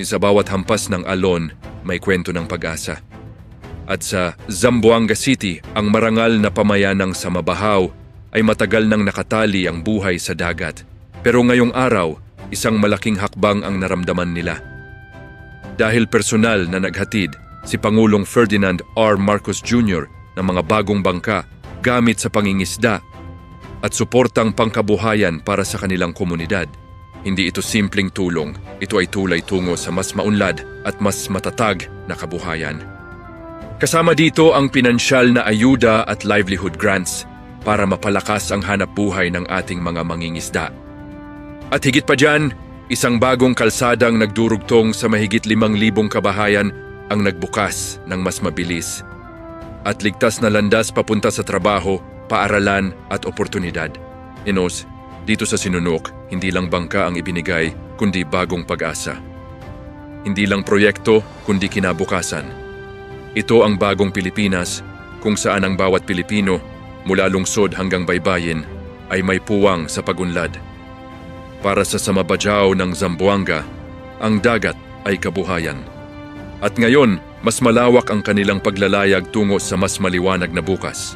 Sa bawat hampas ng alon, may kwento ng pag-asa. At sa Zamboanga City, ang marangal na pamayanang sa mabahaw ay matagal nang nakatali ang buhay sa dagat. Pero ngayong araw, isang malaking hakbang ang naramdaman nila. Dahil personal na naghatid si Pangulong Ferdinand R. Marcos Jr. ng mga bagong bangka gamit sa pangingisda at suportang pangkabuhayan para sa kanilang komunidad. Hindi ito simpleng tulong, ito ay tulay tungo sa mas maunlad at mas matatag na kabuhayan. Kasama dito ang pinansyal na ayuda at livelihood grants para mapalakas ang hanap buhay ng ating mga mangingisda. At higit pa dyan, isang bagong kalsadang nagdurugtong sa mahigit 5,000 kabahayan ang nagbukas ng mas mabilis at ligtas na landas papunta sa trabaho, paaralan at oportunidad. Inos, dito sa Sinunok, hindi lang bangka ang ibinigay, kundi bagong pag-asa. Hindi lang proyekto, kundi kinabukasan. Ito ang bagong Pilipinas, kung saan ang bawat Pilipino, mula lungsod hanggang baybayin, ay may puwang sa pag-unlad. Para sa Samabajaw ng Zamboanga, ang dagat ay kabuhayan. At ngayon, mas malawak ang kanilang paglalayag tungo sa mas maliwanag na bukas.